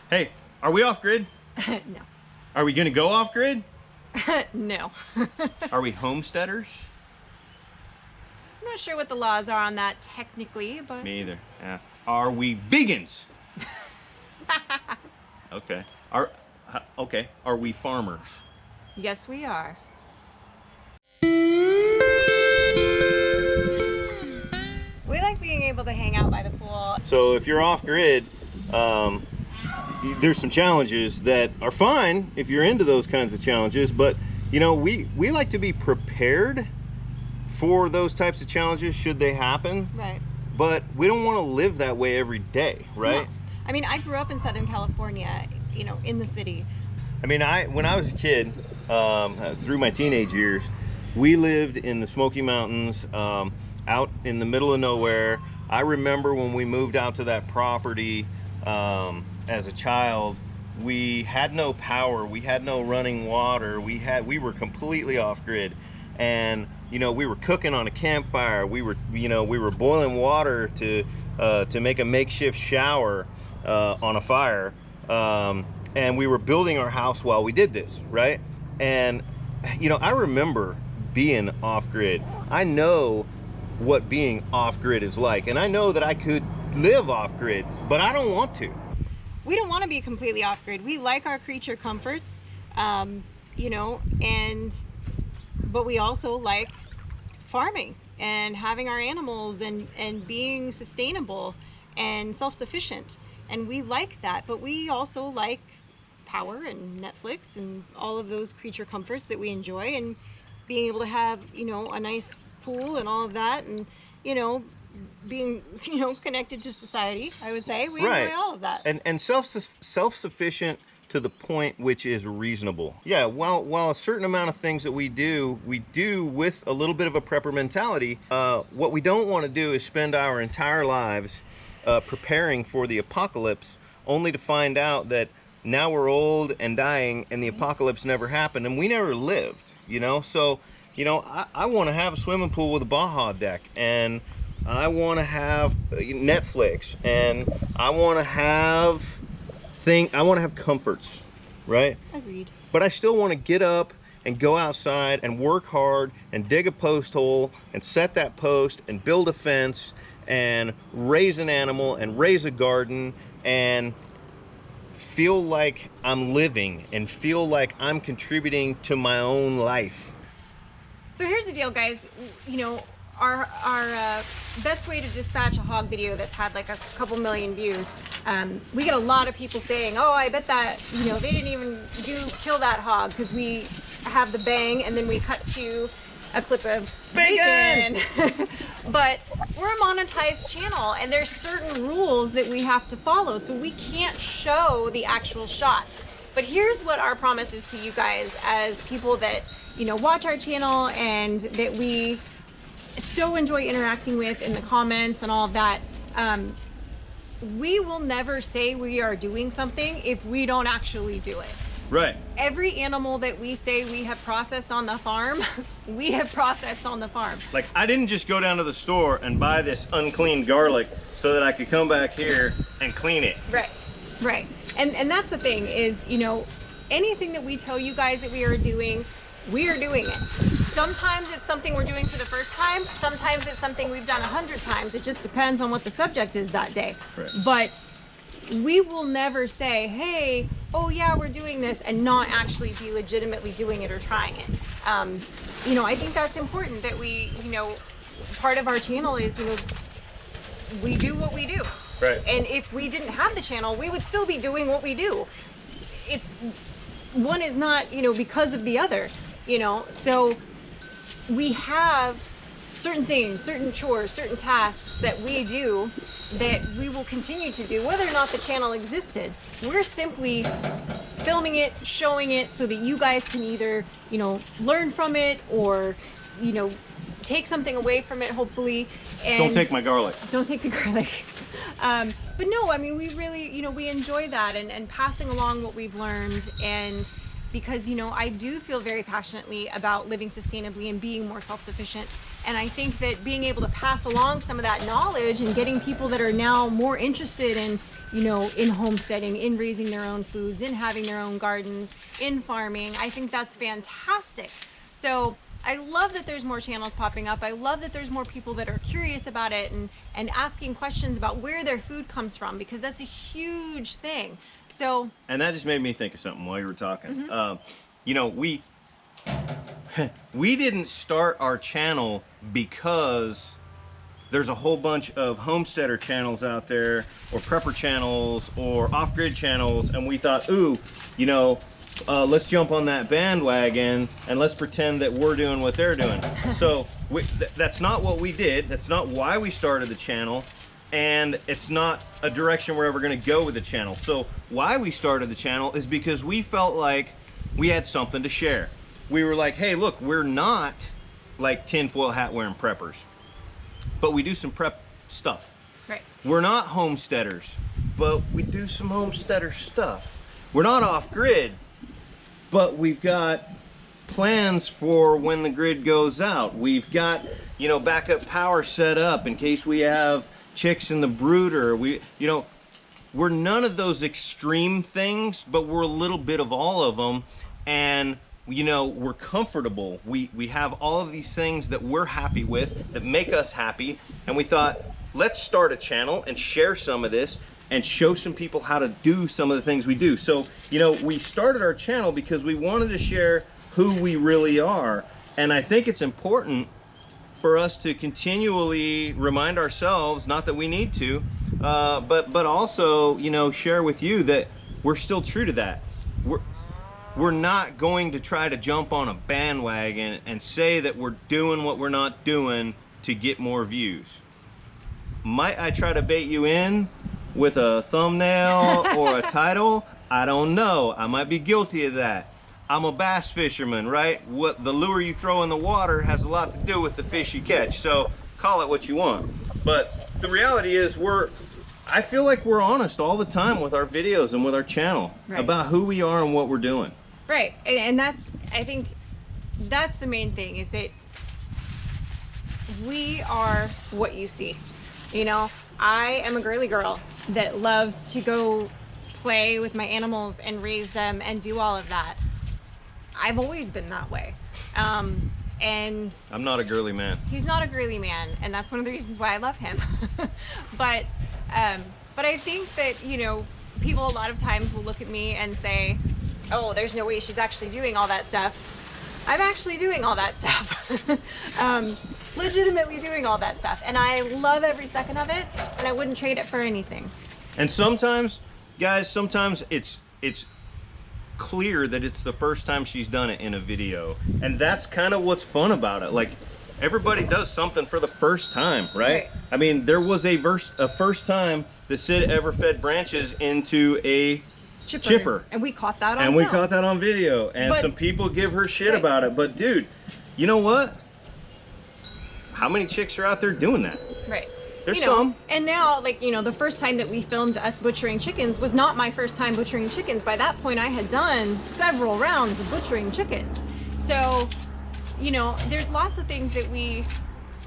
Hey, are we off grid? No. Are we gonna go off grid? No. Are we homesteaders? I'm not sure what the laws are on that technically, but... Me either, yeah. Are we vegans? Okay. Okay, are we farmers? Yes, we are. We like being able to hang out by the pool. So if you're off grid, there's some challenges that are fine if you're into those kinds of challenges, but you know, we like to be prepared for those types of challenges should they happen. Right. But we don't want to live that way every day, right? No. I mean, I grew up in Southern California, you know, in the city. I mean, when I was a kid, through my teenage years, we lived in the Smoky Mountains, out in the middle of nowhere. I remember when we moved out to that property as a child, we had no power, we had no running water, we were completely off grid, and you know, we were cooking on a campfire. We were boiling water to make a makeshift shower on a fire, and we were building our house while we did this, right? And you know, I remember being off grid. I know what being off grid is like, and I know that I could live off grid, but I don't want to. We don't want to be completely off grid. We like our creature comforts, you know, but we also like farming and having our animals and being sustainable and self-sufficient. And we like that, but we also like power and Netflix and all of those creature comforts that we enjoy, and being able to have, you know, a nice pool and all of that, and, you know, being, you know, connected to society, I would say. We enjoy all of that. And self-sufficient to the point which is reasonable. Yeah, while a certain amount of things that we do with a little bit of a prepper mentality, what we don't want to do is spend our entire lives preparing for the apocalypse, only to find out that now we're old and dying and the apocalypse never happened and we never lived, you know? So, you know, I want to have a swimming pool with a Baja deck, and I want to have Netflix, and I want to have comforts, right? Agreed. But I still want to get up and go outside and work hard and dig a post hole and set that post and build a fence and raise an animal and raise a garden and feel like I'm living and feel like I'm contributing to my own life. So here's the deal, guys. You know, our best way to dispatch a hog video that's had like a couple million views, we get a lot of people saying, oh, I bet that, you know, they didn't even kill that hog, because we have the bang and then we cut to a clip of bacon. But we're a monetized channel, and there's certain rules that we have to follow, so we can't show the actual shot. But here's what our promise is to you guys as people that, you know, watch our channel and that we so enjoy interacting with in the comments and all of that. We will never say we are doing something if we don't actually do it. Right. Every animal that we say we have processed on the farm, we have processed on the farm. Like, I didn't just go down to the store and buy this unclean garlic so that I could come back here and clean it. Right, right. And that's the thing is, you know, anything that we tell you guys that we are doing it. Sometimes it's something we're doing for the first time. Sometimes it's something we've done 100 times. It just depends on what the subject is that day. Right. But we will never say, hey, oh yeah, we're doing this, and not actually be legitimately doing it or trying it. You know, I think that's important that we, you know, part of our channel is, you know, we do what we do. Right. And if we didn't have the channel, we would still be doing what we do. It's, one is not, you know, because of the other, you know. So we have certain things, certain chores, certain tasks that we do that we will continue to do whether or not the channel existed. We're simply filming it, showing it, so that you guys can either, you know, learn from it or, you know, take something away from it, hopefully. And don't take my garlic. Don't take the garlic. But no, I mean, we really, you know, we enjoy that and passing along what we've learned, and because, you know, I do feel very passionately about living sustainably and being more self-sufficient. And I think that being able to pass along some of that knowledge and getting people that are now more interested in, you know, in homesteading, in raising their own foods, in having their own gardens, in farming, I think that's fantastic. So I love that there's more channels popping up. I love that there's more people that are curious about it and asking questions about where their food comes from, because that's a huge thing. So, and that just made me think of something while you were talking. You know, we didn't start our channel because there's a whole bunch of homesteader channels out there, or prepper channels, or off-grid channels, and we thought, ooh, you know, let's jump on that bandwagon and let's pretend that we're doing what they're doing. So that's not what we did. That's not why we started the channel, and it's not a direction we're ever going to go with the channel. So why we started the channel is because we felt like we had something to share. We were like, hey, look, we're not like tinfoil hat wearing preppers, but we do some prep stuff. right. We're not homesteaders, but we do some homesteader stuff. We're not off-grid, but we've got plans for when the grid goes out. We've got, you know, backup power set up in case we have chicks in the brooder. We, you know, we're none of those extreme things, but we're a little bit of all of them. And, you know, we're comfortable. We have all of these things that we're happy with, that make us happy. And we thought, let's start a channel and share some of this and show some people how to do some of the things we do. So, you know, we started our channel because we wanted to share who we really are. And I think it's important for us to continually remind ourselves, not that we need to, but also, you know, share with you that we're still true to that. We're not going to try to jump on a bandwagon and say that we're doing what we're not doing to get more views. Might I try to bait you in with a thumbnail or a title? I don't know. I might be guilty of that. I'm a bass fisherman, right? What the lure you throw in the water has a lot to do with the fish you catch. So call it what you want. But the reality is I feel like we're honest all the time with our videos and with our channel, right, about who we are and what we're doing. Right. And that's, I think that's the main thing, is that we are what you see. You know, I am a girly girl that loves to go play with my animals and raise them and do all of that. I've always been that way. And I'm not a girly man. He's not a girly man, and that's one of the reasons why I love him. But I think that, you know, people a lot of times will look at me and say, oh, there's no way she's actually doing all that stuff. I'm actually doing all that stuff. Legitimately doing all that stuff. And I love every second of it, and I wouldn't trade it for anything. And sometimes, guys, sometimes it's clear that it's the first time she's done it in a video. And that's kind of what's fun about it. Like, everybody does something for the first time, right? I mean, there was a first time that Sid ever fed branches into a chipper. And we caught that on video. And we caught that on video. And but, some people give her shit about it. But dude, you know what? How many chicks are out there doing that? Right. There's some. And now, like, you know, the first time that we filmed us butchering chickens was not my first time butchering chickens. By that point, I had done several rounds of butchering chickens. So, you know, there's lots of things that we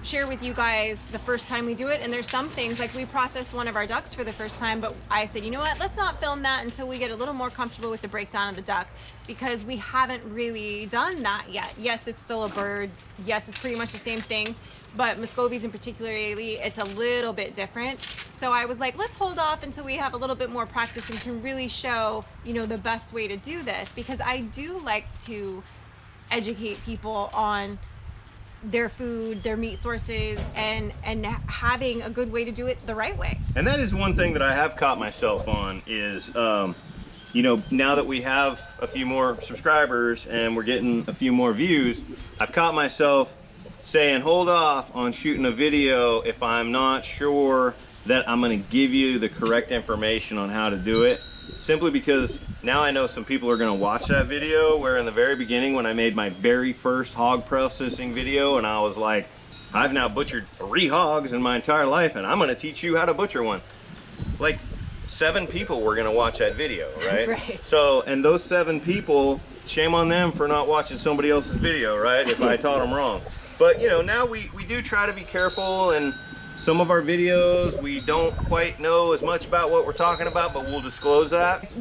share with you guys the first time we do it, and there's some things, like we processed one of our ducks for the first time, but I said, you know what, let's not film that until we get a little more comfortable with the breakdown of the duck, because we haven't really done that yet. Yes, it's still a bird. Yes, it's pretty much the same thing, but Muscovies in particularly, it's a little bit different. So I was like, let's hold off until we have a little bit more practice and can really show, you know, the best way to do this, because I do like to educate people on their food, their meat sources, and having a good way to do it the right way. And that is one thing that I have caught myself on is, you know, now that we have a few more subscribers and we're getting a few more views, I've caught myself saying, hold off on shooting a video if I'm not sure that I'm going to give you the correct information on how to do it. Simply because now I know some people are going to watch that video, where in the very beginning when I made my very first hog processing video and I was like, I've now butchered 3 hogs in my entire life and I'm going to teach you how to butcher one. Like 7 people were going to watch that video, right? Right. So, and those 7 people shame on them for not watching somebody else's video, right? If I taught them wrong. But you know, now we do try to be careful, and some of our videos we don't quite know as much about what we're talking about, but we'll disclose that.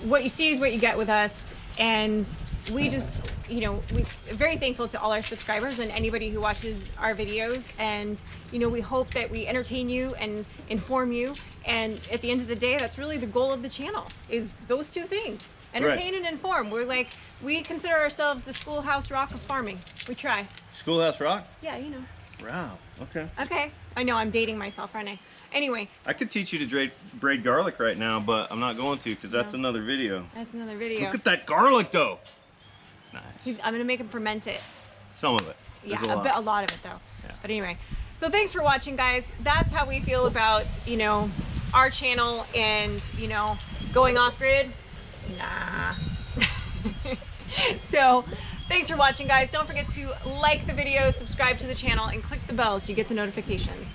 What you see is what you get with us, and we just, you know, we're very thankful to all our subscribers and anybody who watches our videos, and you know, we hope that we entertain you and inform you, and at the end of the day, that's really the goal of the channel, is those two things: entertain and inform. We consider ourselves the Schoolhouse Rock of farming. We try. Schoolhouse Rock? Yeah, you know. Wow, okay. Okay, I know I'm dating myself, aren't I? Anyway. I could teach you to braid garlic right now, but I'm not going to, because that's another video. That's another video. Look at that garlic though. It's nice. I'm gonna make him ferment it. Some of it. Yeah, There's a lot of it though. Yeah. But anyway, so thanks for watching, guys. That's how we feel about, you know, our channel, and you know, going off grid. Nah. So thanks for watching, guys. Don't forget to like the video, subscribe to the channel, and click the bell so you get the notifications.